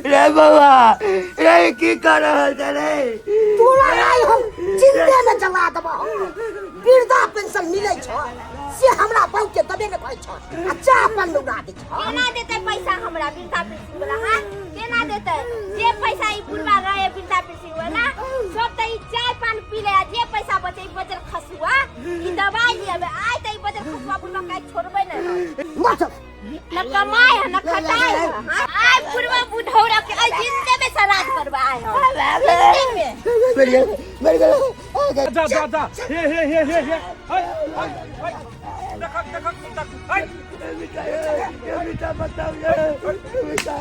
रे बाबा रे की कर रहल छै रे तोरा आई हम चिंते में जला देबो वृद्धा पेंशन मिलै छ से हमरा बहु के दबे ने कहै छ आ चाह अपन उड़ा दे छ केना देतै पैसा हमरा वृद्धा पेंशन वाला हां केना देतै जे पैसा ई बुढ़वा रहे वृद्धा पेंशन वाला सब त ई चाय पान पी ले जे पैसा बचे बचल खसुआ ई दवाई लेबे आइ त ई बचल खसुआ बुढ़वा काई छोड़बे नहीं मत न कमाए न खटाए आइ बुढ़वा बुढ़ौरा के आई जिंदे में सराज करबा आए हो जिंदे में मेरे गला जा हे हाय देख हाय बेटा बताओ बेटा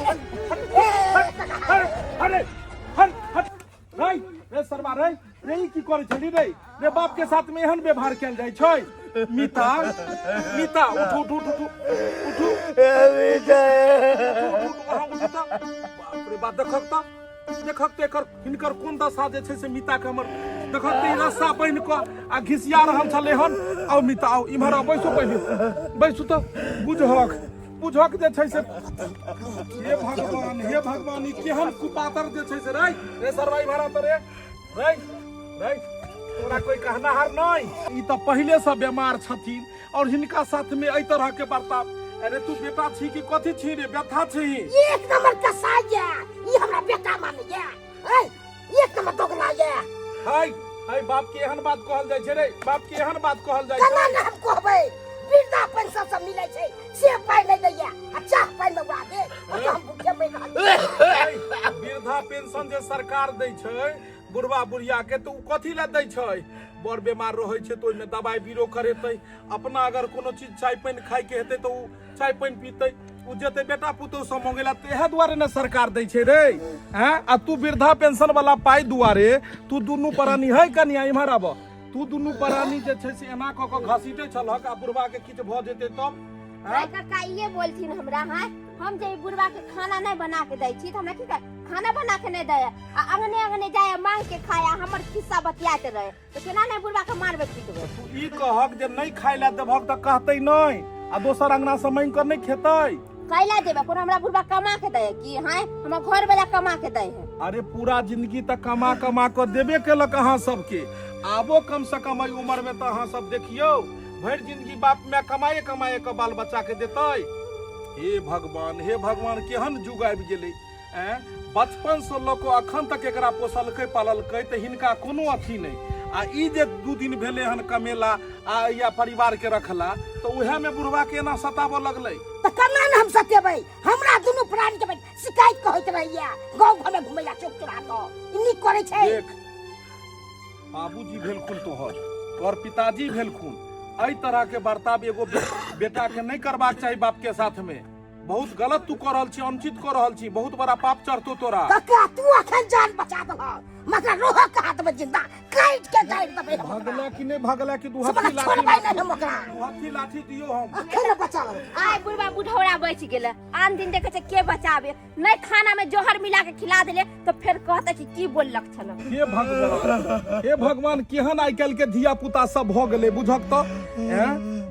अरे हट रे रे सरवा रे रे की करे छली रे रे बाप के साथ में एहन व्यवहार कैल जाय छै मीता उठू बेटा बाप रे बाप देखक त एकर हिनकर कोन दशा जे छै से मीता के हमर देखक त रस्सा पहिन क आ घिसिया रहल छले हन आओ मीता आओ इम्हर आ बैसो पहिले बैसु त बुझक जे छै से हे भगवान ई केहन कुपातर जे छै से रे सरवाई भरा त रे तोरा कोई कहनाहार नहीं ई त पहिले से बीमार छथिन और हिनका साथ में एई तरह के बर्ताव अरे तू बेटा छी कि कथी छी रे व्यथा छी एक नंबर का साया ई हमरा बेटा माने या ए एक नंबर दोगला या हाय बाप के एहन बात कहल जाय छै रे बाप के एहन बात कहल जाय केना छै न हम कहबै वृद्धा पेंशन सब मिलै छै से पाइ नै दैया आ चाह पाइ में उड़ा दे और हम भूखे मर रहल वृद्धा पेंशन जे सरकार दै छै बुढ़वा बुढ़िया के तो कथी ला दै छै बड़ बीमार रहै छै तो ओइमे दवाई बीरो करेतै अपना अगर कोनो चीज चाय पानी खाय के हेतै तो चाय पानी पीतै उ जेते बेटा पुतौ सब मंगेला तेहे दुआरे ने सरकार दै छै रे हैं आ तू वृद्धा पेंशन वाला पाई दुआरे तू दुनू प्राणी है कनिया इम्हर आब तू दुनू प्राणी जे छै से एना क घसीटे छलहक आ बुढ़वा के किछ भ जेतै तब हां काका ये बोलथिन हमरा हां हम जे बुढ़वा के खाना नहीं बना के दै छी त हमरा की खाना बना के नहीं दे आ अंगने जाए मांग के खाया हमर खिस्सा बतियात रहे तो केना नहीं बुढ़वा के मारबे पीटबे ई कहक जे नहीं खाय ला देबहक त कहतै नहीं आ दोसर अंगना से मांग कर नहीं खेतै कैला देबे कोनो हमरा बुढ़वा कमा के दे की हां हमर घर वाला कमा के दे है अरे पूरा जिंदगी तक कमा कर देबे केलक अहाँ सबके आबो कम से कम उम्र में तो अहाँ सब देखियो भर जिंदगी बाप में कमाए के बाल बच्चा के देतै हे भगवान केहन जुग आबि गेलै बचपन से लोग अखन तक एकरा पोसलकै पाललकै त हिनका कोनो अथी नहीं आ ई जे 2 दिन भेले हन कमेला आ या परिवार के रखला तो उहे में बुढ़वा के ना सताबो लगलै त केना न हम सतेबै हमरा दुनू प्राणी के शिकायत कहैत रहिया गांव घर में घुमैला चौक चौरा क इन्नी करे छै देख बाबूजी भेलखुन तोहर पिताजी भेलखुन एई तरह के बर्ताव एगो बेटा के नहीं करबाक चाही बाप के साथ में बहुत गलत तू कर रहल छी अनुचित कर रहल छी बहुत बड़ा पाप चढ़तो तोरा कका तू अखन जान बचा दल मतलब रोह के हाथ में जिंदा काट के जान दबे भगला कि नहीं भगला कि दू सब हथी छोड़ लाठी पाइ हम ओकरा दू हथी लाठी दियो हम अखन बचा आइ बुढ़वा बुढ़ौरा बच गेले आन दिन देखे छै के बचाबे नहीं खाना में जोहर मिला के खिला देले तो फिर कहते कि की बोललक छल हे भगवान केहन आइ काल्हि के धिया पुता सब भ गेलै बुझक त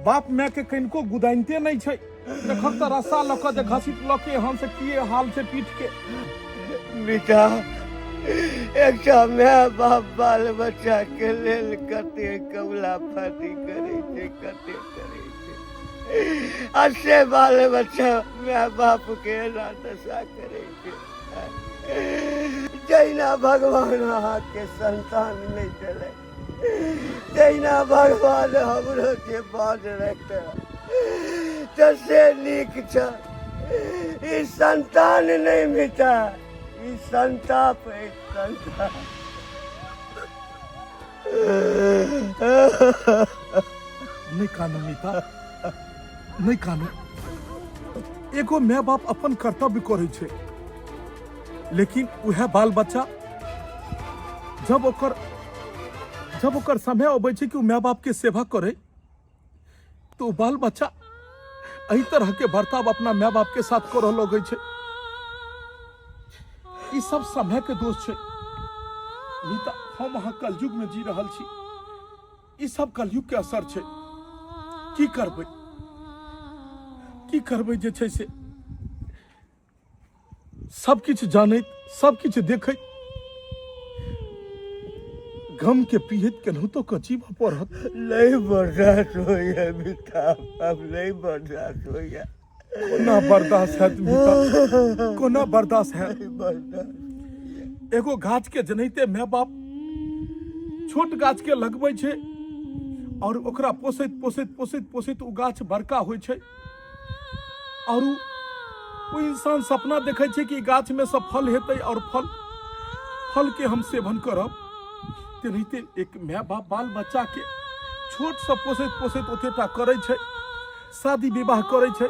बाप माय के कनिको गुदाइनते नहीं छै देखक त रस्सा लक जे घसीट लके हम से किए हाल से पीठ के बेटा एकटा माय बाप बाल बच्चा के लेल कते कबला फाटी करे छै कते करे छै आ से बाल बच्चा माय बाप के ना दशा करे छै जैना भगवान अहाँ के संतान नहीं देले जैना भगवान हमरो के बाँध रखते तो से नीक छ ई संतान नहीं मिटा ई संताप एक संताप नहीं कानू मीता नहीं कानू एगो माय बाप अपन कर्तव्य करे छै लेकिन वह बाल बच्चा जब ओकर समय अबै छै कि माय बाप के सेवा करे तो बाल बच्चा एही तरह के बर्ताव अपना माय बाप के साथ कर लगे छै ई सब समय के दोष छै मीता हम अहाँ कलयुग में जी रहल छी ई सब कलयुग के असर छै की करबै जे छै से सब किछ जानैत, सब किछ देखैत, गम के पीड़ित केनाहितो के जीव पड़त। नहीं बर्दाश्त होइए मीता, अब नहीं बर्दाश्त होइए। कोना बर्दाश्त है मीता, कोना बर्दाश्त है। बर्दाश्त एगो गाछ के जनैते माय बाप छोट गाछ के लगबै छै और ओकरा पोसैत पोसैत पोसैत पोसैत ओ गाछ बड़का होइ छै और ओ इंसान सपना देखै छै कि गाछ में से फल हेतै और फल के हम सेवन करब। तेनाहिते एक माय बाप बाल बच्चा के छोट से पोसैत पोसैत ओतेटा करै छै, शादी विवाह करै छै,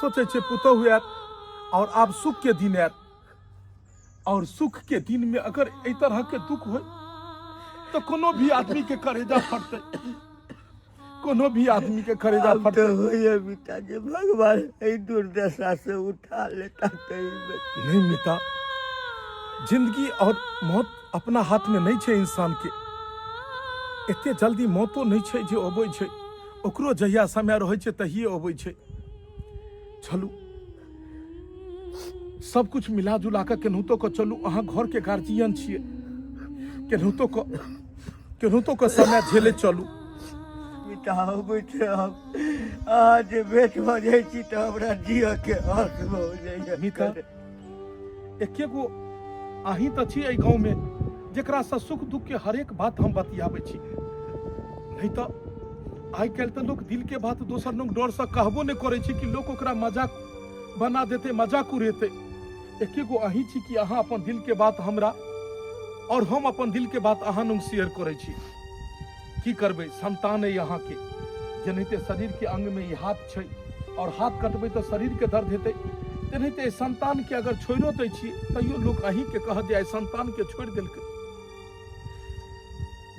सोचै छै पुतहु आयत और आब सुख के दिन आयत और सुख के दिन में अगर एहि तरह के दुख हो तो कोनो भी आदमी के करेजा फटते, कोनो भी आदमी के करेजा फटते। होइए मीता जे भगवान एहि दुर्दशा से उठा लेता कहीं में। नहीं मीता, जिंदगी और मौत अपना हाथ में नहीं छै इंसान के। एते जल्दी मौतो नहीं छै जे अबै छै, ओकरो जहिया समय रहै छै तहिए अबै छै। चलू सब कुछ मिला जुला के केनाहितो के चलू, अहाँ घर के गार्जियन छियै, केनाहितो के समय झेले चलू। मीता अबै छै हम अहाँ जे भेट भऽ जाइ छी तऽ हमरा जिय के हक भऽ जाइए। मीता एके गो अहीं तऽ छी एहि गाँव में जेकरा से सुख दुख के हरेक बात हम बतियाबै छी, नहीं तो आइ काल्हि तऽ लोग दिल के बात दोसर लोग डर से कहबो नहीं करे छै कि लोग ओकरा मजाक बना देते, मजाक उड़ेते। एके गो अहीं छी कि अहाँ अपन दिल के बात हमरा और हम अपन दिल के बात अहाँ लग शेयर करे छी। की करबै, संतान है यहाँ के, जेनाहिते शरीर के अंग में ये हाथ छै और हाथ कटबै तो शरीर के दर्द हेतै, तेनाहिते संतान के अगर छोड़ो दै छी तैयो लोग अहीं के कह दिया संतान के छोड़ देलकै।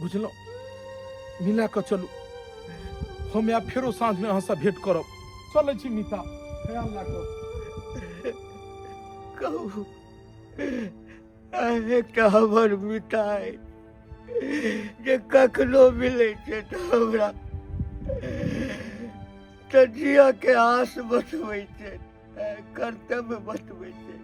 बुझलौ, मिला के चलू, हम आब फेरो साँझ में अहाँ से भेंट करब। चलै छी मीता, ख्याल राखब। कहू एकटा हमर मीता अइ जे कखनो मिलै छै तऽ हमरा तऽ जिय के आस बतबै छै, कर्तव्य बतबै छै।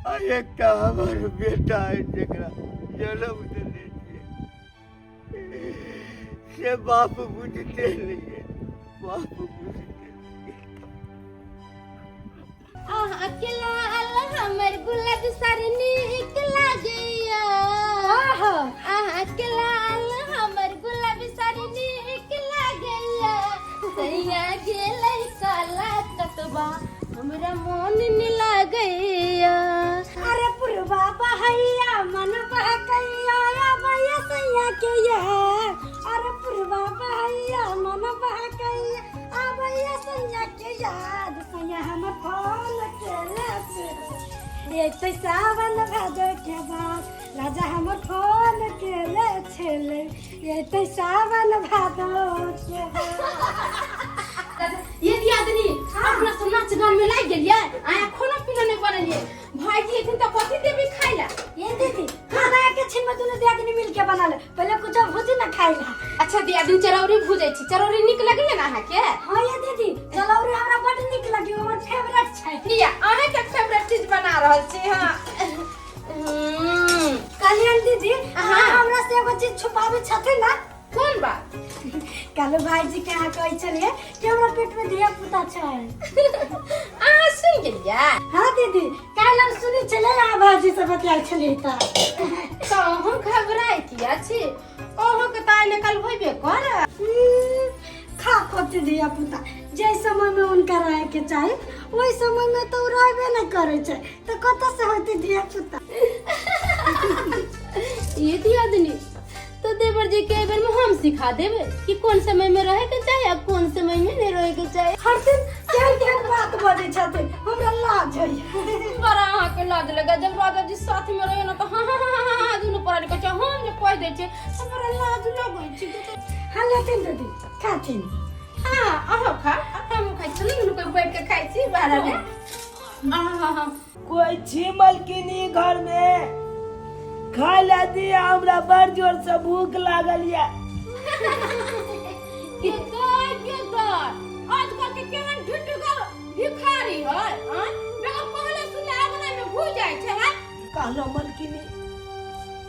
आ एकटा हमर बेटा अइ जेकरा जन्म देने छियै से बाप बुझते नहीं, बाप बुझते अकेला हमर गुलाब सारी नीक लागैया। अकेला हमर गुलाब सारी नीक लागैया। सैया गेलै काला कतबा हमरा मन नहीं लागैया। अरे पुरवा बहैया मन बहकैया भैया सैया के यार। अरे पुरवा बहैया मन बहकैया भैया सैया के याद। सैया हम फोन केले एक सावन भादो के बाद राजा हम फोन केले छले एक सावन भादो के बाद। ये दियादनी अपना सब नाच गान में लाग गेलिए, आया खाना पीना नहीं बनलिए। भाईजी एथिन त कथि देबी खाइला? ये दीदी खाना के छिन में दुनु दियादनी मिल के बना ले, पहले कुछ भुज ना खाइला। अच्छा दियादनी चरौरी भुजै छी, चरौरी निक लगैया ना अहाँ के? हां ये दीदी चरौरी हमरा बड निक लगे, हमर फेवरेट छै। लिया अहाँ के फेवरेट चीज बना रहल छी। हां कल्याण दीदी हमरा से एगो चीज छुपावे छथिन ना। कौन बात? कालो भाईजी के यहाँ कहै छलिए कि हमरा पेट में धिया पुता छै। अहाँ सुन गेलिए? हां दीदी काल हम सुनि छले आ भाईजी से बतियाइ छलिए त हम घबराई किया छी, ओहो के ताई ने कल होइबे कर। खा खोते धिया पुता जे समय में उनका रहे के चाहे ओई समय में तो रहबे न करे छै, त कत से होते धिया पुता? ये दियादनी तो देवर जी के बारे में हम सिखा देबे कि कौन समय में रहे के चाहिए और कौन समय में नहीं रहे के चाहिए। हर दिन केहन बात बजे छथे, हमरा लाज है। बड़ा अहाँ के लाज लगे जब राजा जी साथ में रहे ना तो हां दुनु पर के हम ने कह दे छै, हमरा लाज लगै छै। हां लेकिन दीदी खाथिन। हां अहाँ खा, हम खाइ छी, दुनु के बैठ के खाइ छी बाहर में। कोई छिमल किनी घर में खाए ला दिया, हमरा बड़ जोर से भूख लागल या। के आजकल के केहन ढिठुगर भिखारी है, हां बेटा कहना मलकिनी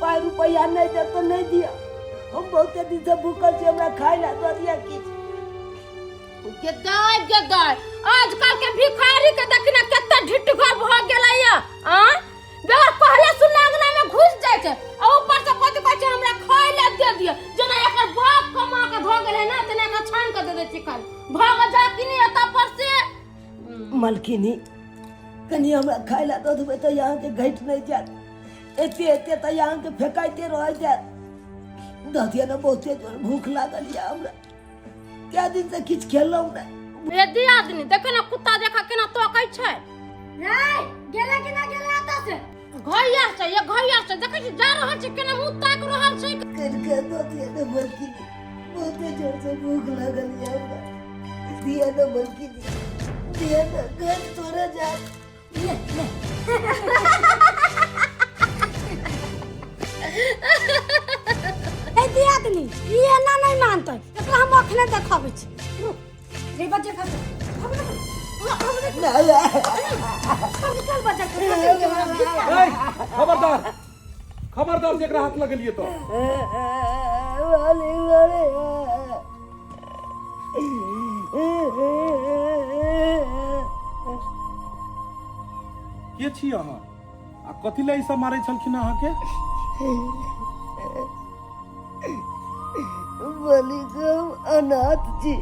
5 रुपया नहीं दे तो नहीं दिया हम बहुते दिन से भूखल से हमरा खाए ला दो दिया कि गेदाय आजकल के भिखारी के देखना केते ढिठगर भ गेलै या बेगर पहले सुन अंगना में घुस जाय छै आ ऊपर से कथि कहै छै हमरा खाय ला दे दिया जना एकर बाप कमा के ध गेलै ना तने का छान के दे दे चिकन भाग जा कि नहीं एता पर से मलकिनी कनी हमरा खाए ला दो देबै तो यहाँ के घट नहीं जात एते तो यहाँ के फेकाइते रह जात दतिया ना बहुते जोर भूख लागल या हमरा क्या दिन से किछ खेलौ नहीं ए दिया आदमी देखे ना कुत्ता देखा केना तोकै छै रे गेला कि ना गेला एता से घइया छै ये घइया छै देखै छी जा रहल छै केना मुंह ताक रहल छै करके दतिया ना मलकिनी बहुते जोर से भूख लागल या हमरा दिया ना मलकिनी दिया ना घर तोरा जा ए दिया आदमी ये ना नहीं मानतै एकरा हम अखने देखाबै छी रे बच्चे खा चल बच्चा खबरदार खबरदार जेकरा हाथ लगलिए तो के छी अहाँ आ कथि लै ई सब मारै छलखिन अहाँ के मालिकम अनाथ जी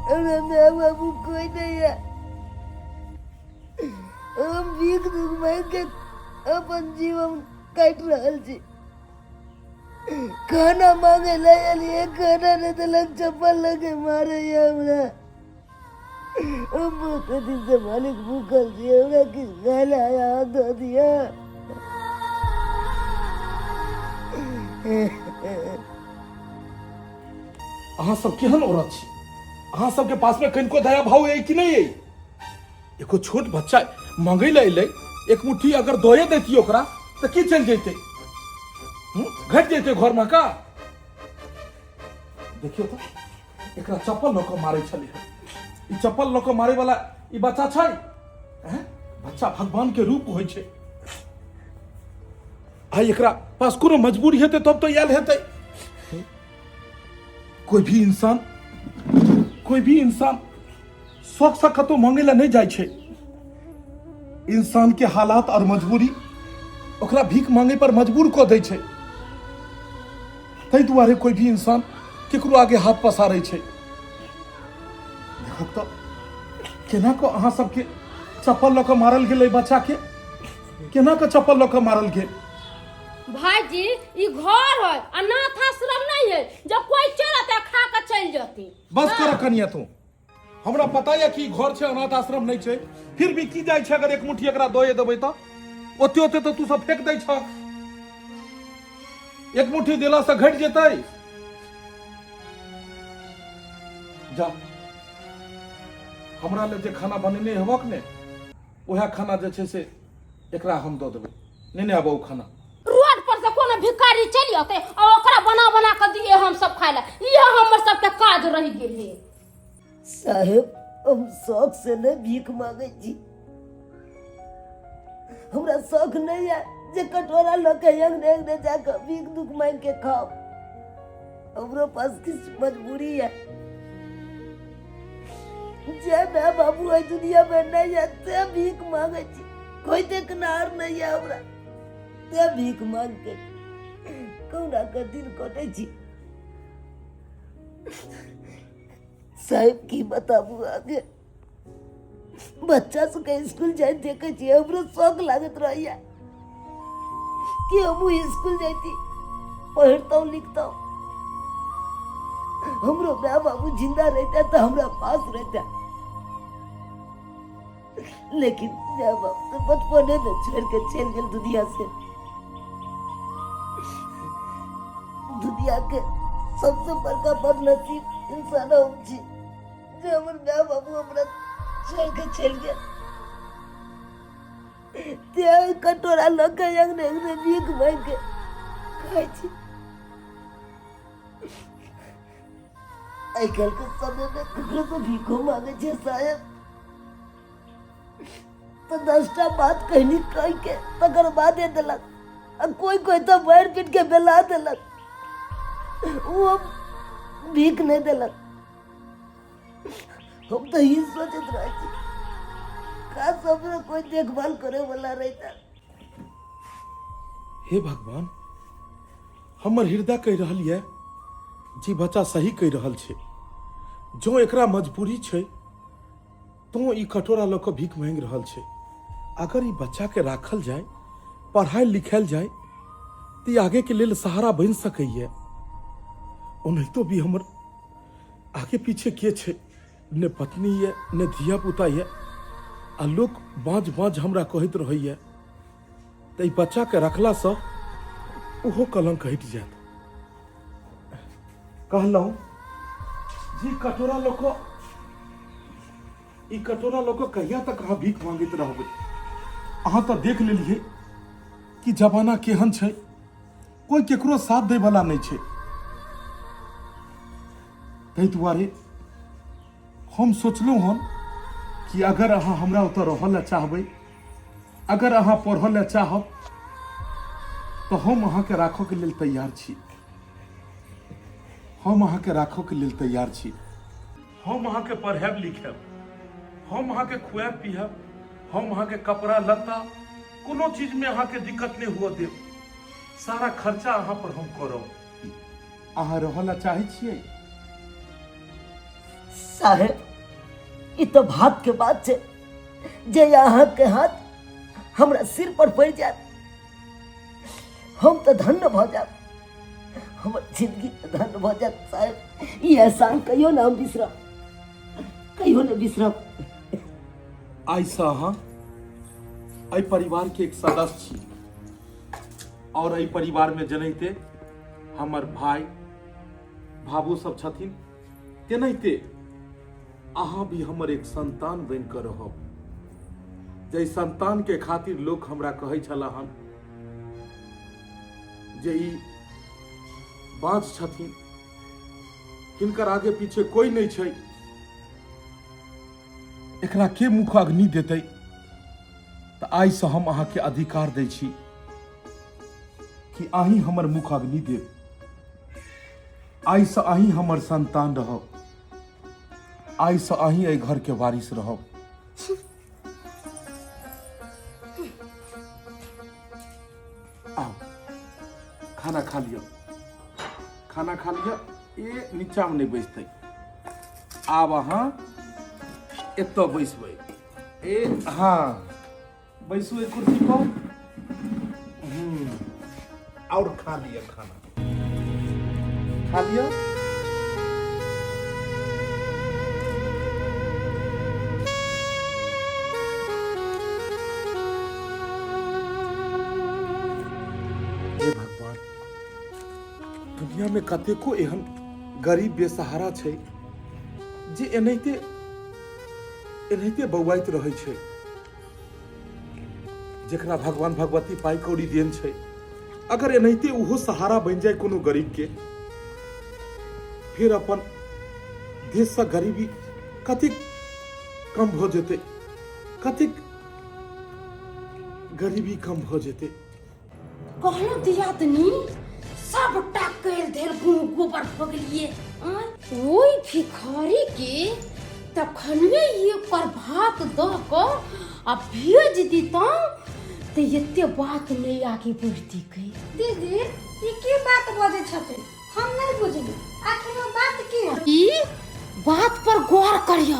हमरा माँ बाबू कोई नहीं है हम भीख दुख मांग के अपन जीवन काट रहल छी खाना मांगे ले आलिए खाना नहीं देलक चप्पल लगे मारे हमरा हम बहुत दिन से मालिक भूखल छी हमरा किस गाला आया दो दिया अहाँ सब केहन औरत छी अहाँ सबके पास में कनिको दया भाव है कि नहीं है एको छोट बच्चा मांगे ला अलै एक मुट्ठी अगर दोए देती ओकरा तो की चल जैते घट जैते घर में का देखियो तो एकरा चप्पल लऽ कऽ मारै छलै ई चप्पल लऽ कऽ मारै वाला ई बच्चा छै बच्चा भगवान के रूप होइ छै आई एकरा पास कोनो मजबूरी हेतै तब तो आयल हेतै कोई भी इंसान शौक से कतौ मांगे ला नहीं जाय छै इंसान के हालात और मजबूरी ओकरा भीख मांगे पर मजबूर कऽ दै छै ताहि दुआरे कोई भी इंसान केकरो आगे हाथ पसारै छै देखब तऽ केना कऽ अहाँ सबके चप्पल लऽ कऽ मारल गेलै बच्चा के केना कऽ चप्पल लऽ कऽ मारल गेल भाईजी ई घर है अनाथ आश्रम नहीं है जब कोई चलत खा के चल जाती बस कर कनिया तू हमरा पता है कि घर छै अनाथ आश्रम नहीं छै फिर भी की जाय छै अगर एक मुट्ठी एकरा दोए देबै तऽ ओते ओते तो तू सब फेंक दै छ एक मुट्ठी देला से घट जेतै जा हमरा ले जे खाना बनेने हेबक ने ओहे खाना जे छै से एकरा हम दऽ देबै नेने आबो ओ खाना रोड पर से कोनो भिखारी चल आते और ओकरा बना बना के दिए हम सब खाय ला ये हमर सब के काज रह गेल है साहेब हम शौक से न भीख मांगे छी हमरा शौक नहीं है जे कटोरा लोग के एक ने जाकर भीख दुख मांग के खाओ हमरो पास किस मजबूरी है जे मैं बाबू है दुनिया में नहीं है ते भीख मांगे छी कोई देखनार नहीं है हमरा ते भीख मांग के कौना का दिन कटे छी साहब की बताबू आगे बच्चा सबके स्कूल जाए देखे छी हमरो शौक लागत रहिया कि हम स्कूल जाती पढ़ता लिखता हमरो माँ बाबू जिंदा रहता तो हमरा पास रहता लेकिन माँ बाप तो बचपने में छोड़ के चल गए दुनिया से दुनिया के सबसे बड़का बदनसीब इंसान हम छी जे हमर माँ बाबू हमरा छोड़ के चल गया ते कटोरा लोग के अंगने अंगने भीख मांग के खाई छी आजकल के समय में ककरो से भीखो मांगे छे साहब तो 10टा बात कहनी कह के तकर बादे देलक। आ कोई कोई तो बैर पीट के बेला देलक, वो भीख नहीं देलक। हम तो ये सोचत रहे छी का सबरे कोई देखभाल करे वाला रहता। हे भगवान, हमर हृदय कह रहल है जी बच्चा सही कह रहल छे। जो एकरा मजबूरी छे तो ई कटोरा ल के भीख मांग रहल छे। अगर ई बच्चा के राखल जाए, पढ़ाई लिखायल जाए तो ई आगे के लेल सहारा बन सकैए। ओनाहितो तो भी हमर आगे पीछे के छे, ने पत्नी है ने धिया पुता है। आ लोग बाँझ बाँझ हमरा कहत रहैए तो ई बच्चा के रखला से ओहो कलंक हट जात। कहलहुँ जी कटोरा लोको ई कटोरा लोको कहिया तक अहाँ भीख मांगैत रहबै? अहाँ तो देख लेलिए कि जमाना केहन छै, कोई केकरो साथ दै वाला नहीं छै। ताहि दुआरे हम सोचलहुँ हन कि अगर अहाँ हमरा ओतऽ रहऽ ला चाहबै, अगर अहाँ पढ़ऽ ला चाहब तो हम अहाँके राखऽ के लेल तैयार छी। हम अहाँके राखऽ के लेल तैयार छी। हम अहाँके पढ़ाएब लिखाएब, हम अहाँके खुआएब पियाएब, हम अहाँके कपड़ा लत्ता कोनो चीज में अहाँके दिक्कत नहीं हुआ देब। सारा खर्चा अहाँ पर हम करब। अहाँ रहऽ ला चाहै छियै? साहेब ई तो भाग के बात छे जे यहाँ के हाथ हमरा सिर पर पड़ जात, हम तो धन्य भ जाब, हमर जिंदगी धन्य भ जात। साहेब ई एहसान कहियो ना हम बिसरब, कहियो ना बिसरब। आइसा अहाँ एहि परिवार के एक सदस्य छी और एहि परिवार में जनैते हमर भाई भाबू सब छथिन, तेनाहिते अहाँ भी हमर एक संतान बन कर रहब। जे संतान के खातिर लोग हमरा कहै छला हन जे ई बाँझ छथिन, हिनकर आगे पीछे कोई नहीं छै, एकरा के मुख अग्नि देतै। तो आइ से हम अहाँ के अधिकार दै छी कि अहीं हमर मुख अग्नि देब। आइ से अहीं हमर संतान रहब, आइ से अहीं एहि घर के वारिस रहब। आओ खाना खा लियो, खाना खा लियो। ए नीचा में नहीं बैसते, आब अहाँ एतऽ बैसबै। ए हाँ बैसू एक कुर्सी पर। और खा लिया, खाना खा लिया। हे भगवान, दुनिया में कतेको एहन गरीब बेसहारा छै जे एनाहिते बौआइत रहै छै, जेकरा भगवान भगवती पाई कौड़ी देन छै। अगर एनाहिते उहो सहारा बन जाए कोनो गरीब के, फिर अपन देश से गरीबी कतेक कम भ जेतै, कतेक गरीबी कम भ जेतै। कहलो दियादनी सबटा कर देल गोबर भ गेलिए। ओई भिखारी के तखनिए ये पर भात द क आ भेज दीता तो एते बात नहीं आगे बढ़ती कही। दीदी ये की बात बजे छते, हम नहीं बुझली आखिर में बात की है? ई बात पर गौर करियो।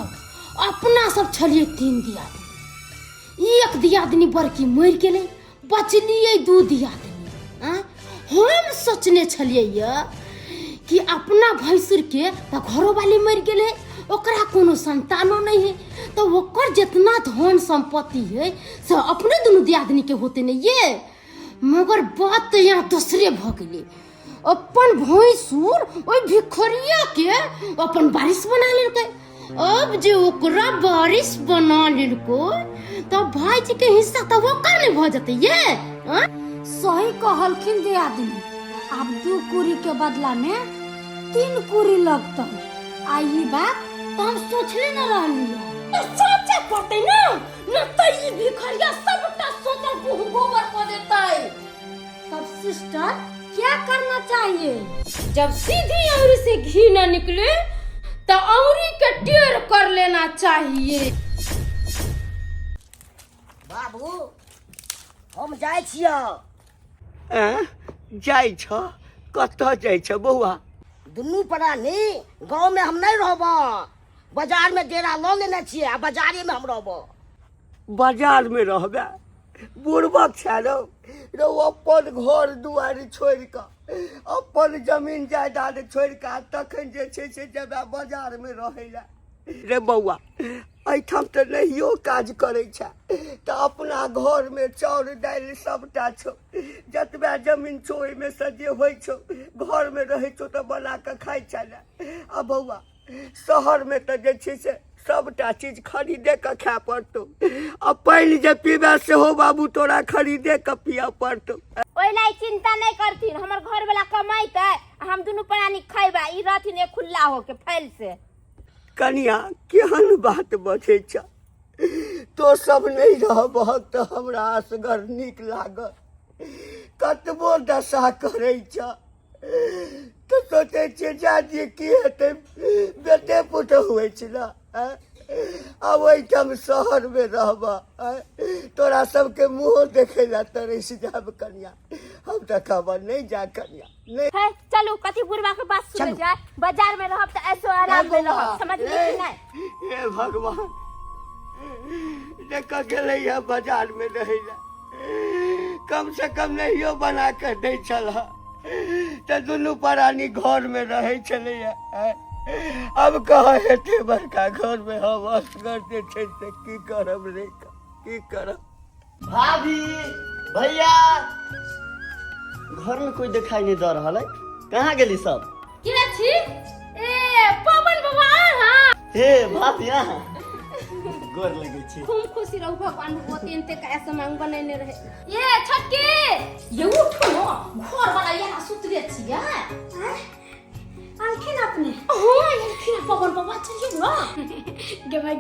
अपना सब छलिए 3 दियादनी, एक दियादनी बड़की मर गेले, बचलिए 2 दियादनी। हम सोचने छलिए कि अपना भैंसुर के तो घरों वाली मर गेले, ओकरा कोनो संतानो नहीं है, तो ओकर जितना धन संपत्ति है सब अपने दोनों दियादनी के होते नहीं ये। मगर बात तो यहाँ दूसरे भ गेले। अपन भैंसुर ओई भिखरिया के अपन बारिश बना लेलकै। अब जे ओकरा बारिश बना लेलको तो भाई जी के हिस्सा तो ओकर नहीं भ जते ये। सही कहलखिन दियादनी, अब 2 कुरी के बदला में 3 कुरी लगता। आ ये बात तो हम सोचले न रहली। तो सोचे पड़ते ना, न त ई भिखरिया सबटा सोचल गोबर को देता है। तब सिस्टर क्या करना चाहिए? जब सीधी अंगुरी से घी न निकले तो अंगुरी के टेढ़ कर लेना चाहिए। बाबू हम जाइ छियै। जाइ छ कतऽ जाइ छ बौआ? दुनू प्राणी गांव में हम नहीं रहब, बाजार में डेरा लऽ लेने छियै आ बाजारे में हम रहब। बाजार में रहबे? बुढ़बक छै रो अपन घर दुआरि छोड़ि कऽ अपन जमीन जायदाद छोड़ि कऽ तखन जे छै से जेबे बाजार में रहै लए। रे बौआ एहिठाम तऽ नहियो काज करै छै तऽ अपना घर में चाउर दालि सबटा छौ, जतबे जमीन छौ ओहिमे से जे होइ छौ घर में रहै छौ तऽ बना कऽ खाइ छै ने। आ बौआ शहर में तऽ जे छै से सबटा चीज खरीदे के खाय पड़तौ, आ पानि जे पीबे सेहो बाबू तोरा खरीदे के पिय पड़तौ। ओइ लाई चिंता नहीं करथिन, हमर घर वाला कमाइते हम दुनू प्राणी खैबा, ई रहथिन एक खुल्ला होके फैल से। कनिया केहन बात बजै छ? तो सब नहीं रहबह तऽ हमरा असगर नीक लागत। कतबो दशा करै छ तऽ सोचै छियै जाजी की हेतै, बेटे पुतहु होइ छै ने। अब ओहिठाम शहर में रहबह तोरा सबके मुँह देखे ला तरस जाब। कनिया हम तऽ खबर नहीं जा कनिया नहीं। है चलू कथी बुढ़वा के बात सुने जाए, बाजार में रहब त ऐसो आराम में रहब, समझ ली नहीं? हे भगवान देख गेलै है बाजार में रहे ला, कम से कम नहियो बना कर दै छला तऽ दुनू प्राणी घर में रहे छलै। अब कहाँ हेतै बड़का घर में हम असगर जे छै से की करब रे की करब। भाभी भैया घर में कोई दिखाई नहीं दे रहा है, कहाँ गेली सब? के छी? ए पवन बाबा हां। हे भाभी यहाँ गोर लगे छी। खूब खुशी रहू भगवान ओतेन ते कैसे मांग बनेने रहे। ये छटके ये उठो न, घर वाला यहाँ सुतले छियै। अलखिन अपने? हां अलखिन पवन बाबा चलिए ना। गवाई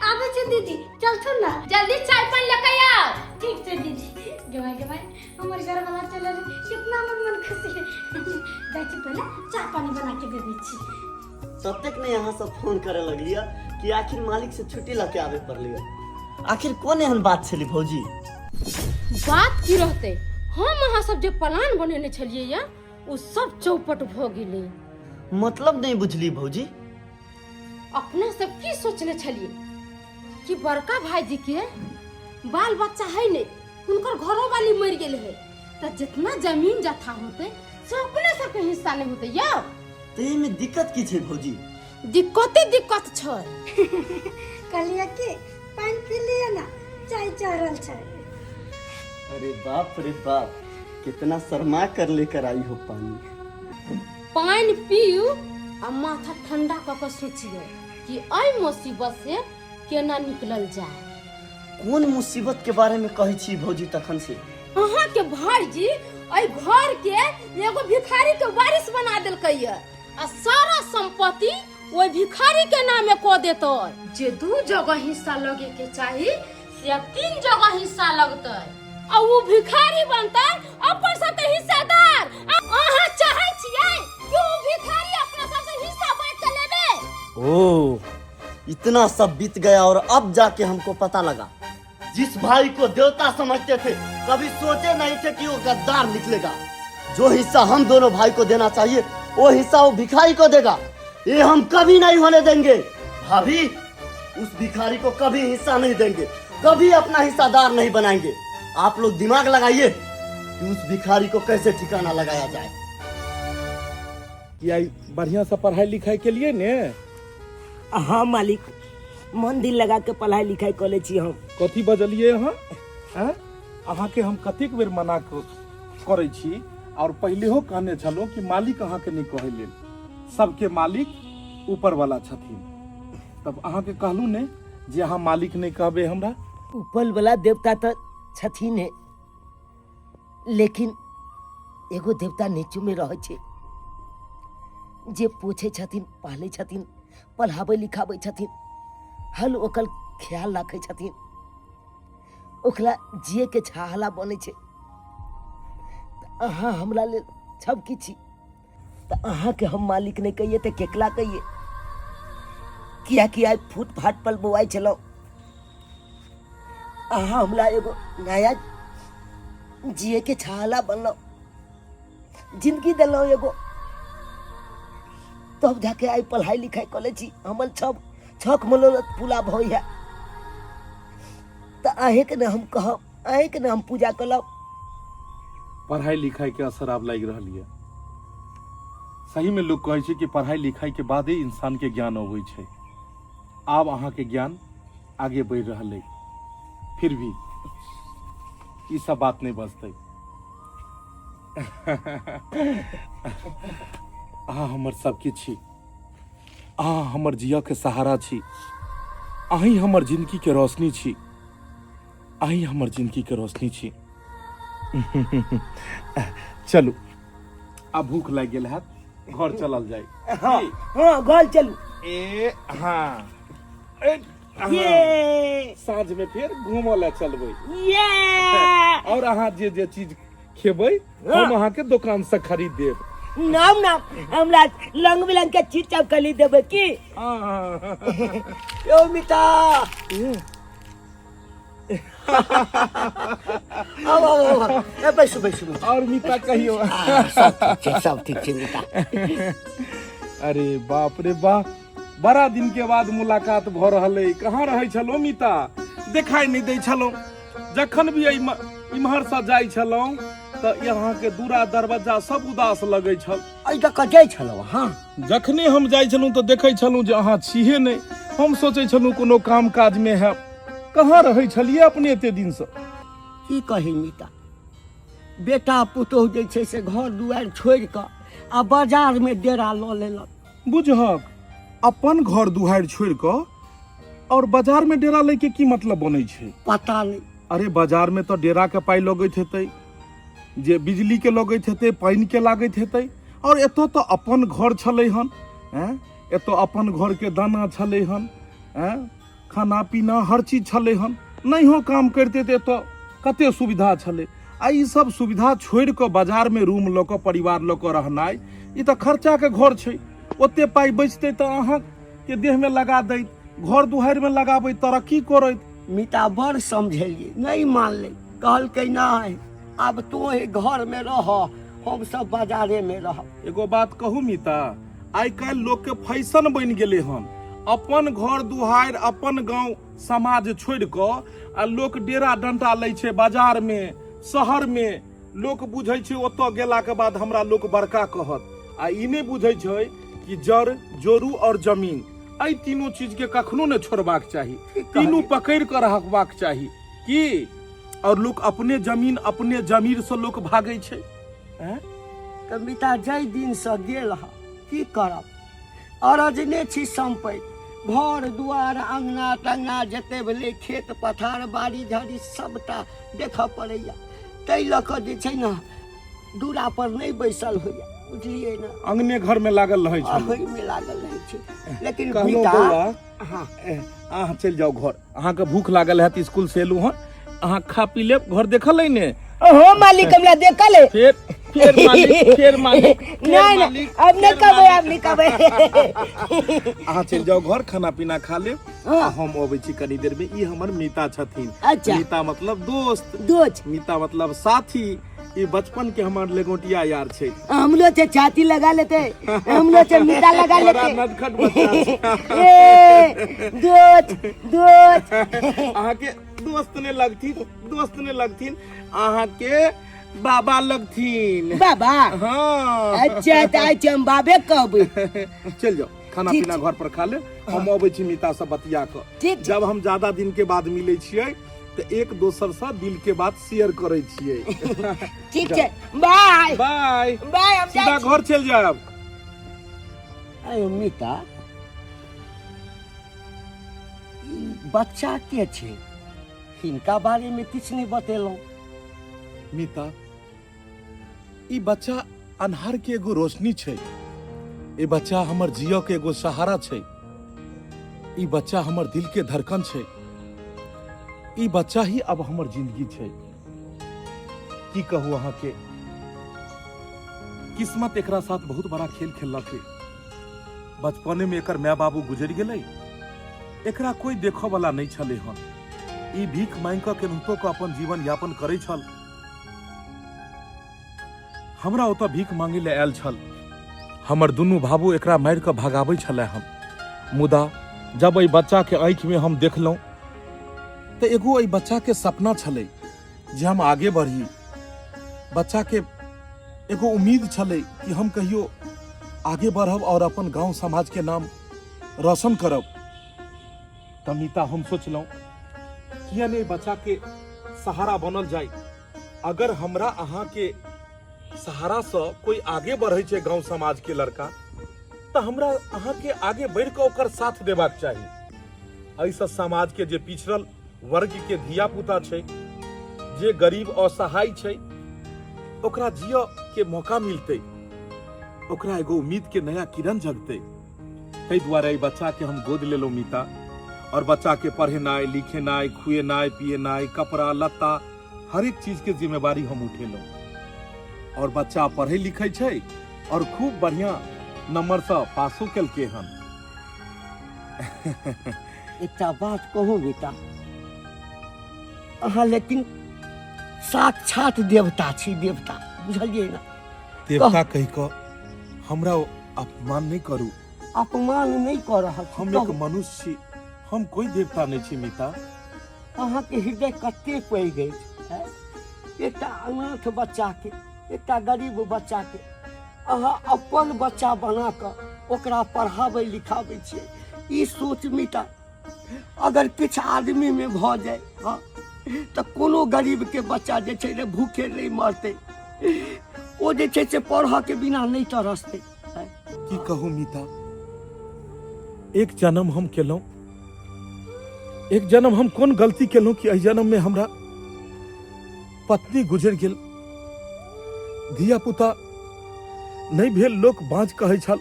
आबे छै दीदी, चल थो ना जल्दी चाय पानी लेके आओ। ठीक छै दीदी। गवाई हमर घर वाला चल रे, कितना मन खुशी है। जाइ छी पहले चाय पानी बना के दे दै छी। तब तक ने यहाँ सब फोन करे लगलिया कि आखिर मालिक से छुट्टी लेके आवे पड़लिया। आखिर कौन एहन बात छली भौजी? बात की रहते, हम अहाँ सब जे प्लान बनेने छलिए या वो सब चौपट भ गेलै। मतलब नहीं बुझली भौजी। अपना सब की सोचने छलिए कि बड़का भाईजी के बाल बच्चा है नहीं, उनकर घरों वाली मर गेल है, तो जितना जमीन जथा होते से अपने सब के हिस्सा नहीं होते या। तो ये में दिक्कत की छे भौजी? दिक्कत छै। कहलिया के पानी पी लिया ना, चाय चढ़ल छै। अरे बाप रे बाप, कितना शर्मा कर लेकर आई हो पानी। पानी पीऊ आ माथा ठंडा क के सोचियो कि आई मुसीबत से केना निकलल जाए। कौन मुसीबत के बारे में कही छी भौजी तखन से? अहाँ के भाईजी आई घर के एगो भिखारी के वारिस बना देलकै या, आ सारा संपत्ति वो भिखारी के नामे को देतो। जे 2 जगह हिस्सा लगे के चाहिए से 3 जगह हिस्सा लगते, आ वो भिखारी बनता अपन सबके हिस्सेदार। अहाँ चाहे छियै कि वो भिखारी अपना सबसे हिस्सा बांट के लेबे? ओ इतना सब बीत गया और अब जाके हमको पता लगा, जिस भाई को देवता समझते थे कभी सोचे नहीं थे कि वो गद्दार निकलेगा। जो हिस्सा हम दोनों भाई को देना चाहिए वो हिस्सा वो भिखारी को देगा, ये हम कभी नहीं होने देंगे। भाभी उस भिखारी को कभी हिस्सा नहीं देंगे, कभी अपना हिस्सादार नहीं बनाएंगे। आप लोग दिमाग लगाइए कि उस भिखारी को कैसे ठिकाना लगाया जाए। कि आई बढ़िया से पढ़ाई लिखाई के लिए ने? हाँ मालिक, मन दिल लगा के पढ़ाई लिखाई कर ले छी हम। कथी बजलिए अहाँ? अहाँ के हम कतेक बेर मना करे छी और पहिलेहो कहने छलहुँ कि मालिक अहाँ के नहीं कहे लेल, सबके मालिक ऊपर वाला छथिन। तब अहाँ के कहलू ने जे अहाँ मालिक नहीं कहबे हमरा। ऊपर वाला देवता तो छथिन है, लेकिन एगो देवता नीचू में रहे छे, जे पूछे छथिन, पाले छथिन, पढ़ावे लिखावे छथिन, हल ओकर ख्याल रखे छथिन। ओकरा जिए के छाहला बने छे। अहाँ हमरा ले सब किछ छी, तो अहाँ के हम मालिक नहीं कहिए तो केकला कहिए? किया कि आज फूट फाट पर बोआई चलो, अहाँ हमरा एगो नया जिए के छाहला बनलो, जिंदगी दिलो एगो, तब जाके आई पढ़ाई लिखाई कॉलेज छी, हमर सब छक मनोरथ पूरा भई है। तो अहे के हम कहब, अहे के हम पूजा कलब। पढ़ाई लिखाई के असर आब लग रहा है। सही में लोग कहे कि पढ़ाई लिखाई के बाद ही इंसान के ज्ञान अबै छै। आब अहाँ के ज्ञान आगे बढ़ रहा है, फिर भी ये सब बात नहीं बचते। अहाँ हमर सब किछ छी, अहाँ हमर जिया के सहारा छी, अहीं हमर जिंदगी के रोशनी छी, अहीं हमर जिंदगी के रोशनी छी। चलू अब भूख लग गेल है, घर चलल जाए। हाँ हाँ घर चलू। ए हाँ ये साँझ में फिर घूमो ला चलबै। ये और अहाँ जे जे चीज खेबै हम अहाँ के दुकान से खरीद देब। नाम नाम हमरा रंग बिरंग के चीज सब खरीद देबै की? यो मिता आओ ए बैसू बैसू। और मीता कहियो। सब ठीक छै मिता। अरे बाप रे बाप, बड़ा दिन के बाद मुलाकात भ रहल है। कहाँ रहे छलो मीता? देखाई नहीं दे छलो। जखन भी इम्हर से जाय छलो तो यहाँ के दूरा दरवाजा सब उदास लगे छल। अइ त कजै छलो। हाँ जखने हम जाय छलू तो देखे छलू जे अहाँ छिहे नहीं। हम सोचे छलू कोनो काम काज में है। कहाँ रहे छलिए अपने एते दिन से? की कही मिता, बेटा पुतोह जे छै से घर दुआर छोड़ के आ बाजार में डेरा ल लेलक। बुझहक, अपन घर दुआर छोड़ के और बाजार में डेरा ले के की मतलब बनै छै? पता नहीं। अरे बाजार में तो डेरा के पाई लगैत हेतै, जे बिजली के लगैत हेतै, पानी के लागैत हेतै, और एतो तो अपन घर छलै हन। एतो अपन घर के दाना छलै हन, खाना पीना हर चीज छलै हन। नहीं हो काम करते तो एतो कते सुविधा छलै। आ ई सब सुविधा छोड़ के बाजार में रूम ल के परिवार ल के रहनाइ, ई तो खर्चा के घर छै। ओते पाई बचते तो अहाँ के देह में लगा दैत, घर दुआर में लगाबै, तरक्की करैत। मिता बड़ समझेलिए, नहीं मान ले। कहलकै नहीं अब तो घर में रह, हम सब बाजारे में रह। एगो बात कहू मीता, आइ काल्हि लोग के फैशन बन गेले हन। अपन घर दुआर, अपन गांव समाज छोड़ के आ लोग डेरा डंटा लै छै बाजार में, शहर में। लोग बुझै छै ओतऽ गेला के बाद हमरा लोग बड़का कहत। आ ई नहीं बुझै छै कि जड़, जोरू और जमीन, एहि तीनों चीज के कखनो नहीं छोड़बाक चाही। तीनों पकड़ के रखबाक चाही की? और लोग अपने जमीन, अपने जमीर से लोग भागै छै। मिता जय दिन से गेल ह, की करब? अरजने छी संपत्ति, घर दुआर अंगना तंगना जते भेलै, खेत पथार बाड़ी झाड़ी सबटा देखऽ पड़ैया। तै लऽ कऽ जे छै ने दूरा पर नहीं बैसल होइया, बुझलिए ना? अंगने घर में लागल रहे छै, ओहि में लागल रहै छै। लेकिन कहलहुँ मिता बौआ, हाँ अहाँ चलि जाओ घर। अहाँ के भूख लागल है स्कूल से एलू हन, अहाँ खा पी लेब। घर देखल है ने? हो मालिक हमरा देखल है। फिर मालिक नहीं नहीं अब नहीं कहबै, अब नहीं कहबै। अहाँ चलि जाओ घर, खाना पीना खा लेब। हम अबै छी कनी देर में। ई हमर मीता छथिन। अच्छा। मीता मतलब दोस्त, दोस्त मीता मतलब साथी। ई बचपन के हमार लेगोटिया यार छै। हम लोग से छाती लगा लेते, हम लोग से मिटा लगा बड़ा लेते। नटखट बच्चा छै। ए दोस्त दोस्त अहाँ के दोस्त ने लगथिन, अहाँ के बाबा लगथिन। बाबा हाँ। अच्छा तो आज हम बाबे कहबै। चल जाओ, खाना ठीक पीना घर पर खा ले। हम अबै छी मीता से बतिया के। ठीक छै। जब हम ज्यादा दिन के बाद मिले छियै तो एक दोसर से दिल के बात शेयर करे छियै। ठीक छै, बाय बाय बाय। हम सीधा जाइ छी। घर चल जायब। अरे मीता, ई बच्चा के छै? हिनका बारे में किछ नहीं बतेलौं। मीता, ई बच्चा अन्हार के एगो रोशनी छै। ई बच्चा हमर जियो के एगो सहारा छै। ई बच्चा हमर दिल के धड़कन छै। ई बच्चा ही अब हमर जिंदगी छै। की कहू अहाँ के, किस्मत एकरा साथ बहुत बड़ा खेल खेललक। बचपने में एकर माय बाबू गुजर गेलै, एकरा कोई देखो वाला नहीं छले हन। ई भीख मांग के केनाहितो के अपन जीवन यापन करे छल। हमरा ओतऽ भीख मांगे ले आयल छल। हमर दुनू बाबू एकरा मार के भगाबै छले हन। मुदा जब एहि बच्चा के आंखि में हम देखलहुं तो एगो एहि बच्चा के सपना छले जे हम आगे बढ़ी। बच्चा के एगो उम्मीद छले कि हम कहियो आगे बढ़ब और अपन गांव समाज के नाम रोशन करब। तमिता हम सोचलहुं किया ने बच्चा के सहारा बनल जाए। अगर हमरा अहाँ के सहारा से कोई आगे बढ़े छे गांव समाज के लड़का, तो हमरा अहाँ के आगे बढ़ के ओकर साथ देबाक चाही। ऐसा समाज के जे पिछड़ल वर्ग के धिया पुता छे, जे गरीब असहाय छे, ओकरा जियो के मौका मिलते, ओकरा एगो उम्मीद के नया किरण जगते। ताहि दुआरे बच्चा के हम गोद लेलो मीता, और बच्चा के पढ़ेनाइ लिखेनाइ खुएनाइ पिएनाइ कपड़ा लत्ता हर एक चीज के जिम्मेवारी हम उठेलो। और बच्चा पढ़े लिखे छे और खूब बढ़िया नंबर से पासो केलके हन। एकटा बात कहूँ बेटा, अहाँ लेकिन साक्षात देवता छी, देवता, बुझलिए ना? देवता कह के हमरा अपमान नहीं करू। अपमान नहीं कर रहा छी। हम एक मनुष्य छी, हम कोई देवता नहीं छी मीता। अहाँ के हृदय कते पड़ गई है। एकटा अनाथ बच्चा के, एकटा गरीब बच्चा के अहाँ अपन बच्चा बना के ओकरा पढ़ाबै लिखाबै छियै। ई सोच मीता, अगर किछु आदमी में भ जाए हाँ, तो कोनो गरीब के बच्चा जे छै ने भूखे नहीं मरते, ओ जे छै से पढ़ के बिना नहीं तरसते। की कहू मीता, एक जन्म हम केलहुं, एक जन्म हम कोन गलती केलहुं कि एहि जन्म में हमरा पत्नी गुजर गेल, धिया पुता नहीं भेल, लोक बाँझ कहै छल।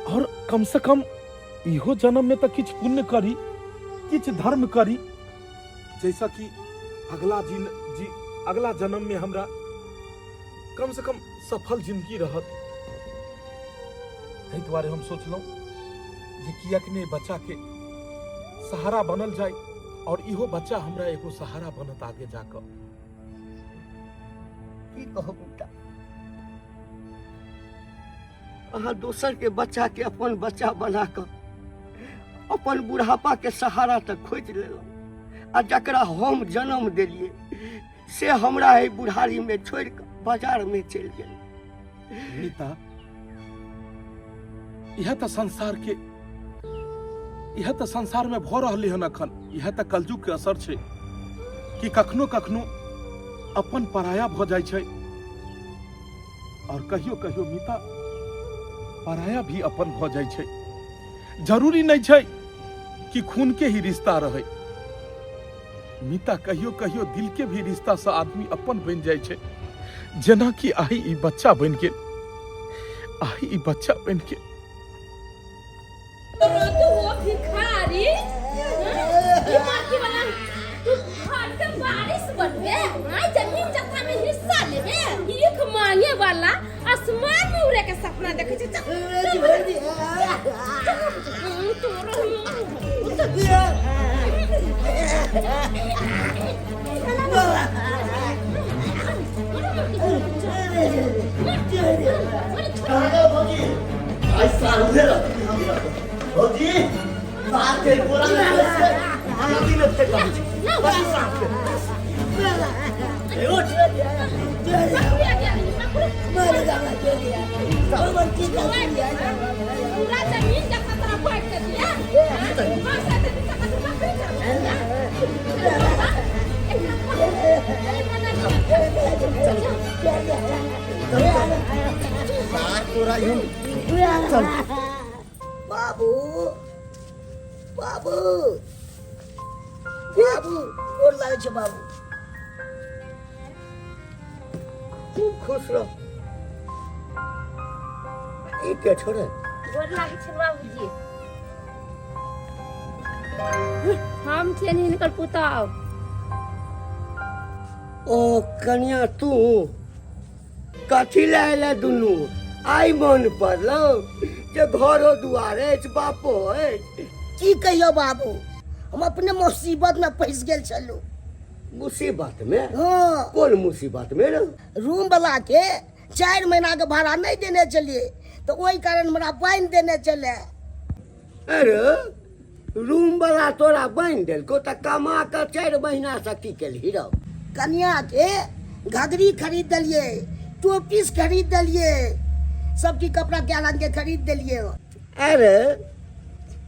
और कम से कम इहो जन्म में तो किछ पुण्य करी, किछ धर्म करी, जैसा कि अगला जन्म में हमरा कम से कम सफल जिंदगी रहत। ताहि दुआरे हम सोचलहुं जे कियाक ने बच्चा के सहारा बनल जाए, और इहो बच्चा हमरा एगो सहारा बनत आगे जाकर। की कहब बेटा, अहाँ दोसर के बच्चा के अपन बच्चा बना के अपन बुढ़ापा के सहारा तक खोज लेलहुँ, आ जकरा हम जन्म दिलिए से हमरा है बुढ़ारी में छोड़ के बाजार में चल गेल। मीता, यह तो संसार में भ रहले हन अखन। यह तो कलयुग के असर छे कि कखनो कखनो अपन पराया भ जाय छे, और कहियो कहियो मीता पराया भी अपन भ जाय छे। जरूरी नहीं छे कि खून के ही रिश्ता रहे मीता, कहियो कहियो दिल के भी रिश्ता से आदमी अपन बन जाय छे। जेना कि आइ ई बच्चा बन के, आइ ई बच्चा बन के। वो भिखारी ये माखी वाला तू घर के बारिश बनबे, हां जमीन जत्था में हिस्सा लेबे, भीख मांगे वाला आसमान में उड़े के सपना देखे छे। भौजी साथ के बोरा में से नदी में फेंक दीजिए। बस साथ में उठ मर जाना चाहिए। सब की पूरा जमीन जत्था तरह फाड़ के दिया। हां साथ में चल बाबू, बाबू, बाबू, गोर लागै छै बाबू। खूब खुश रहो। ई के छोड़े गोर लागै छै बाबूजी। हम छे हिनकर पुताव। ओ कन्या तू कथी लायला दुनू आई मन पड़लो जे घरो दुआरे बापो की कहियो बाबू, हम अपने मुसीबत में फंस गेल छलू। मुसीबत में? हाँ, कौन मुसीबत में रे? रूम वाला के 4 महीना के भाड़ा नहीं देने चलिए, तो वही कारण हमरा बांध देने चले। अरे रूम वाला तोरा बांध देलको त कमा के 4 महीना से की केलही रौ? कन्या के घघरी खरीद दिलिए, टोपीस खरीद दिलिए, सबकी कपड़ा क्या रंग के खरीद दिलिए। अरे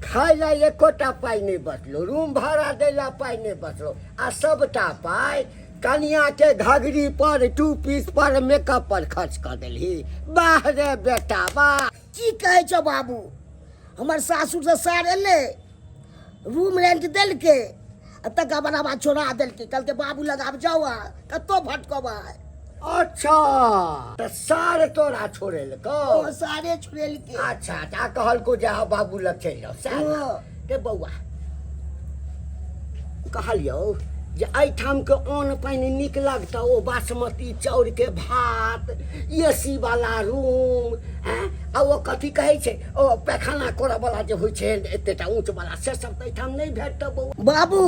खाई ला एकोटा पाई नहीं बचलो, रूम भाड़ा देला पाई नहीं बचलो, आ सबटा पाई कन्या के घघरी पर, टू पीस पर, मेकअप पर खर्च कर देलही। वाह रे बेटा वाह। की कहे छो बाबू, हमर सासुर से सार एले, रूम रेंट दिल के, तक बराबर छोड़ा दिल के, कल के बाबू लगा जाओ कतो भटकबा। अच्छा तो सारे तोरा छोड़े को? सारे छुड़ेल के। अच्छा ता कहल को जा बाबू लग चल जाओ साला के बउआ। कहलियो जे एठाम के अन्न पानी निक लगता, ओ बासमती चाउर के भात, एसी वाला रूम, हैं आ ओ कथी कहे छे ओ पैखाना कोरा वाला जे होय छे एतेटा ऊंच वाला, से सब त एठाम नहीं भेटत बउआ। बाबू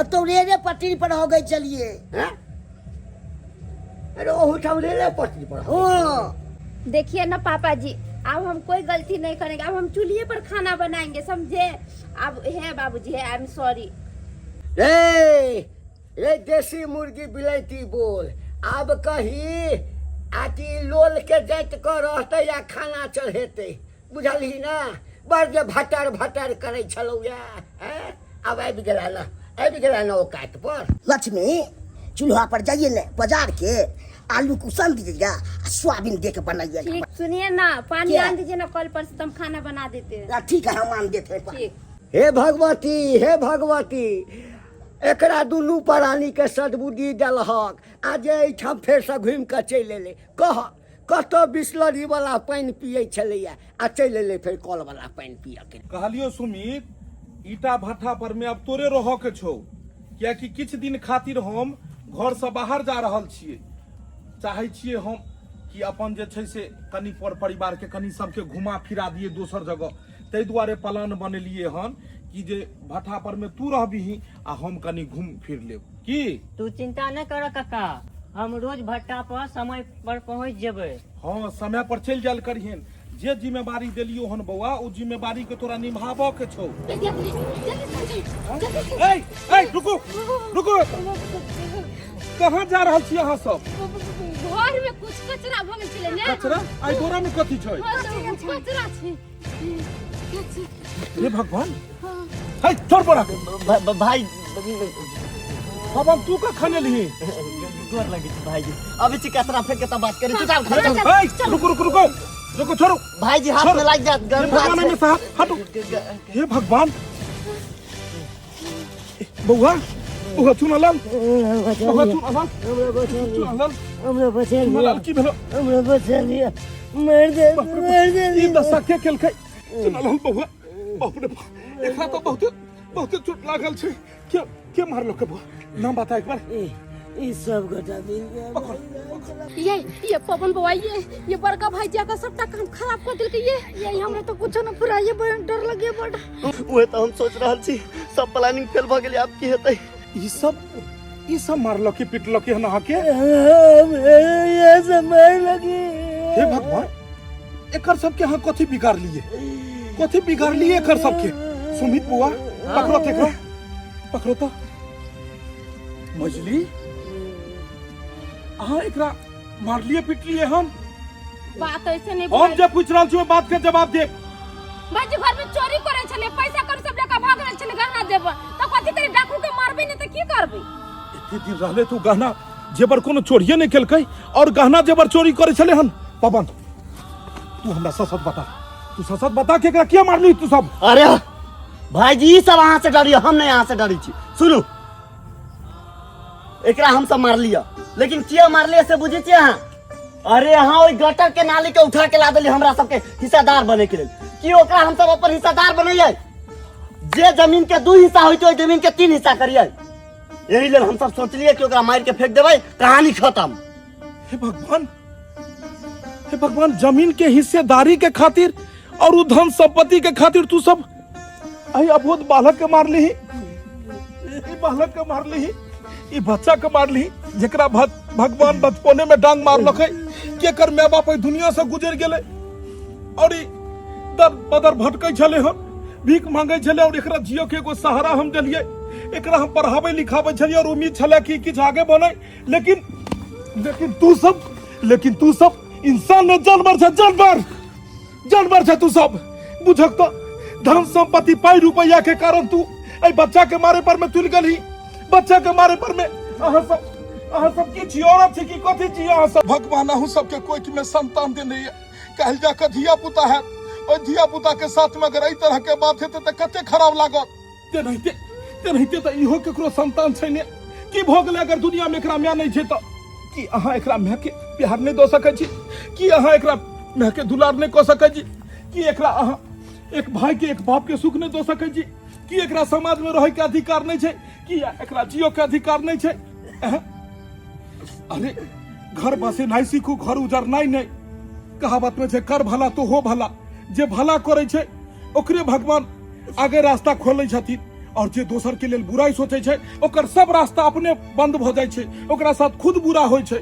तो रेरे पटरी पर हो गई चलिए। हैं अरे ओहू ठाम रेले पटरी पर हो। देखिए ना पापा जी, अब हम कोई गलती नहीं करेंगे, अब हम चूल्हे पर खाना बनाएंगे, समझे? अब है बाबूजी है, आई एम सॉरी। रे देसी मुर्गी बिलैती बोल, अब कही आटी लोल के जाइत कर रहते या खाना चढ़ेते, बुझलही ना? बड़ जे भटर भटर करे छलौ या, अब आबि गेला ना, आबि गेला ना औकात पर। लक्ष्मी चूल्हा पर जाइए न, बाजार के आलू को सन दीजिएगा, सोयाबीन दे के बनाइएगा। ठीक, सुनिए ना, पानी आन दीजिए ना, कल पर से हम खाना बना देते हैं। ठीक है, हम आन देते हैं। ठीक। हे भगवती, हे भगवती, एकरा दुनू प्राणी के सद्बुद्धि देलहक, आज एहिठाम फेर से घुमि के चलि एले। कतो बिसलरी वाला पानि पियै छलैया आ चलि एले फेर कल वाला पानि पिय के। कहलियो सुमित, ईटा भट्ठा पर में अब तोरे रह के छौ, कियाकि किछ दिन खातिर हम घर से बाहर जा रहल छियै। चाहे छियै हम कि अपन जे छै से कनी पर परिवार के कनी सबके घुमा फिरा दिए दोसर जगह, ताहि दुआरे प्लान बनेलिए हन कि जे भट्ठा पर में तू रहबिही आ हम कनी घूम फिर लेब। की तू चिंता न कर काका, हम रोज भट्टा पर समय पर पहुंच जेबै। हाँ, समय पर चल जाल करिहन। जे जिम्मेवारी देलियो हन बउआ, ओ जिम्मेवारी के तोरा निभाबो के छौ। ए रुको रुको, कहाँ जा रहल छी अहाँ सब? घर में कुछ कचरा भ गेल छले ने। कचरा? आई बोरा में कथी छै? कचरा छै। हे भगवान, है छोड़ बोरा। भाई अब हम तू का खाने ली? गोर लगे भाई जी, अभी ची कचरा फेंक के तब बात करी। चुपचाप खड़े। ए रुको रुको रुको रुको, छोड़ो भाई जी, हाथ में लग जात गर्म भगवान में से हटो। हे भगवान, बउआ बउआ तू नलाल, बउआ तू नलाल, तू नलाल, हमरा बचा नलाल की भेलो? हमरा बचा लिया, मार दे। ई दशा के केलकै? तू नलाल बउआ, बाप रे बाप, एकरा तो बहुत चोट लागल छै। के मारलो के बउआ? नाम बता एक बार। ई सब घटा मिल गया। ये पवन बउआ, ये बड़का भाई जी का सबटा काम खराब कर दिल के। ये हमरा तो कुछ न पूरा, ये बड़ डर लगे बड़। ओए तो हम सोच रहल छी सब प्लानिंग फेल भ गेलै, अब की हेतै? ई सब मारलो के पिटलो के हना के? ये सब मार लगी। हे भगवान, एकर सबके हां कथी बिगाड़ लिए? कथी बिगाड़ लिए एकर सबके? सुमित बुआ पकड़ो तेकरा, पकड़ो तो। मजली अहाँ एकरा मार लिए पीट लिए हम? बात ऐसे नहीं हम जे पूछ रहल छी बात के जवाब दे। भाई जी घर में चोरी करे छले, पैसा कर सब लेके भाग रहल छले, गहना देब तो कथी करे? डाकू के मारबे नहीं तो की करबे? एते दिन रहले तू गहना जेबर कोनो चोरिये नहीं केलकै और गहना जेबर चोरी करे छले हन? पवन तू हमरा सच बता, तू सच बता के एकरा किया मारली तू सब? अरे भाई जी, सब अहाँ से डरियो, हम नहीं अहाँ से डरी छी। सुनू, एकरा हम सब मार लिया, लेकिन किया मार लिया से बुझे छियै अहाँ? अरे अहाँ ओइ गटर के नाली के उठा के ला देली हमरा सबके हिस्सेदार बने के लेल। कि ओकरा हम सब अपन हिस्सेदार बनैयै? जे जमीन के 2 हिस्सा होते ओहि जमीन के 3 हिस्सा करिए। यही लेल हम सब सोचलिए कि ओकरा मार के फेंक देबै, कहानी खत्म। हे भगवान, हे भगवान, जमीन के हिस्सेदारी के खातिर और उ धन संपत्ति के खातिर तू सब आई अबोध बालक के मार ली, बालक के मार ली, ई बच्चा के मार ली, जेकरा भगवान बचपने में डांग मार लखे, के कर माय बाप दुनिया से गुजर गेले और ई दर बदर भटकै छले हन, भीख मांगे छले और एकरा जियो के एगो सहारा हम देलिए, एकरा हम पढ़ावे लिखावे छलिए और उम्मीद छले कि किछ आगे बने, लेकिन तू सब इंसान ने जानवर छे, जानवर छे तू सब। बुझक तो धन संपत्ति पाई रुपया के कारण तू ए बच्चा के मारे पर में तुल गली, बच्चा के मारे पर में अहाँ सब की छी, औरत छी की कथी छी अहाँ सब? भगवान अहू सबके कोइठ में संतान देने है, कहल जा के धिया पुता है, और धिया पुता के साथ में अगर एई तरह के बात हेते त कते खराब लागत। तेनाहिते त इहो केकरो संतान छै ने, की भ गेलै अगर दुनिया में एकरा माय नहीं छै त की अहाँ एकरा माय के प्यार नहीं दो सकै छी, की अहाँ एकरा माय के दुलार नहीं क सकै छी, की एकरा अहाँ एक भाई के एक बाप के सुख नहीं दो सकै छी, की एकरा समाज में रहे के अधिकार नहीं छै, की एकरा जियो के अधिकार नहीं छै? अरे घर बसे नहीं सीखू, घर उजर नहीं, कहावत में छै कर भला तो हो भला, जे भला करे छै ओकरे भगवान आगे रास्ता खोले छथिन, और जे दोसर के लेल बुराई सोचे छै ओकर सब रास्ता अपने बंद भ जाय छै, ओकरा साथ खुद बुरा होय छै।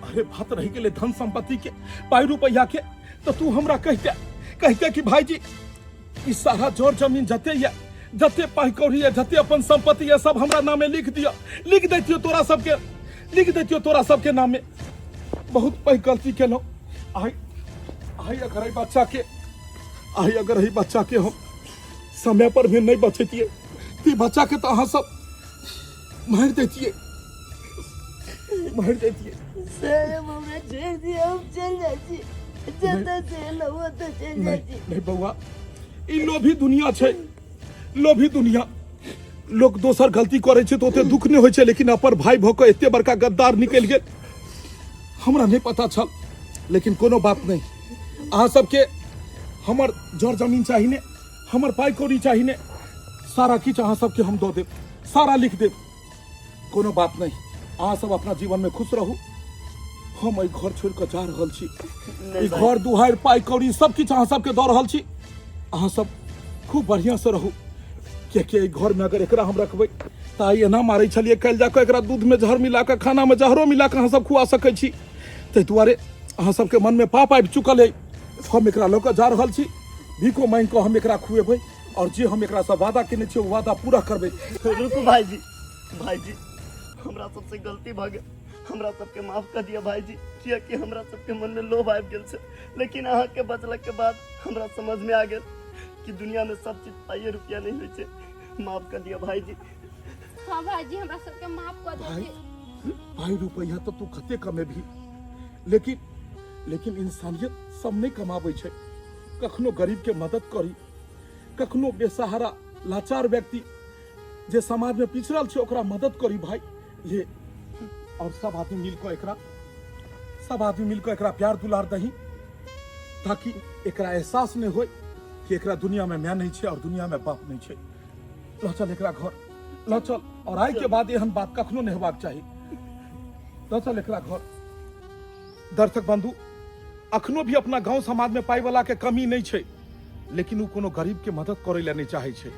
अरे बात रही गेलै धन संपत्ति के, पाई रुपया के, तो तू हमरा कहते कि भाईजी ई सारा जोर जमीन जते ये, जते पाई कौड़ी है, जते अपन संपत्ति है, सब हमरा नामे लिख दैतियो तोरा सबके नामे। बहुत पैघ गलती केलहुँ। अगर ई बच्चा के हम समय पर भी नहीं बचेतिए तो बच्चा के तो अहाँ सब मार देतिए। नहीं बउआ, ई लोभी दुनिया छै, लोभी दुनिया। लोग दोसर गलती करे छै तो ओते दुख नहीं होय छै, लेकिन अपन भाई भ के एते बड़का गद्दार निकल गेल, हमरा नहीं पता छल। लेकिन कोनो बात नहीं, अहाँ सबके हमर जड़ जमीन चाहिए ने, हमर पाई कौड़ी चाहिए ने, सारा किछ अहाँ सबके हम दो देब, सारा लिख देब, कोनो बात नहीं। अहाँ सब अपना जीवन में खुश रहू। हम एहि घर छोड़ के जा रहल छी, ई घर दुहार पाई कौड़ी सब किछ अहाँ सबके दऽ रहल छी। अहाँ सब खूब बढ़िया से रहू, कियाकि एहि घर में अगर एकरा हम रखबै त आइ एना मारै छलिए, काल्हि जाके एकरा दूध में जहर मिला के, खाना में जहरो मिला के अहाँ सब खुआ सकै छी। ताहि दुआरे अहाँ सबके मन में पाप आबि चुकल है, हम एकरा लऽ के जा रहल छी, भीखो मांगि कऽ हम एकरा खुएबै, और जे हम एकरा से वादा केने छियै ओ वादा पूरा करबै। रुकू भाईजी, हमरा सबसे गलती भ गेल, हमरा सबके माफ कर दिया भाईजी, कियाकि हमरा सबके मन में लोभ आबि गेल छै। लेकिन अहाँ के बचला के बाद हमरा समझ में आ गेल कि दुनिया में सब चीज पाई रुपया नहीं होय छै। माफ कर दिया भाईजी। हाँ भाईजी, हमरा सबके माफ कर दीजिए। पाई रुपया तो तू कते कमेबही, लेकिन इंसानियत सब नहीं कमाबै छै। कखनो गरीब के मदद करी, कखनो बेसहारा लाचार व्यक्ति जे समाज में पिछड़ल छै ओकरा मदद करी भाई। ये और सब आदमी मिलकर एकरा प्यार दुलार दही, ताकि एकरा एहसास नहीं होय कि एकरा दुनिया में माय नहीं छै और दुनिया में बाप नहीं छै। ल चल एकरा घर, ल चल, और आइ के बाद एहन बात कखनो नहीं हेबाक चाही। ल चल एकरा घर। दर्शक बंधु, अखनो भी अपना गांव समाज में पाई वाला के कमी नहीं छै, लेकिन वो कोनो गरीब के मदद करे ला नहीं चाहे छै।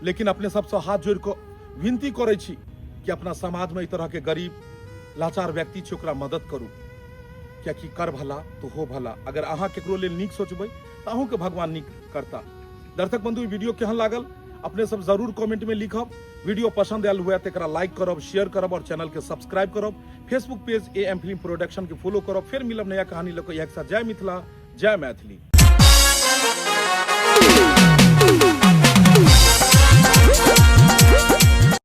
लेकिन अपने सबसे हाथ जोड़ के विनती करे छी कि अपना समाज में इस तरह के गरीब लाचार व्यक्ति छै ओकरा मदद करू, कियाकि कर भला तो हो भला। अगर अहाँ केकरो लेल नीक सोचबै तो अहूँ के भगवान नीक करता। दर्शक बंधु, ई वीडियो केहन लागल अपने सब जरूर कमेंट में लिखब। वीडियो पसंद आयल हुआ तो एकरा लाइक करब, शेयर करब और चैनल के सब्सक्राइब करब। Facebook page AM film production के फॉलो करब। फिर मिलब नया कहानी लेकर। एक साथ जय मिथिला, जय मैथिली।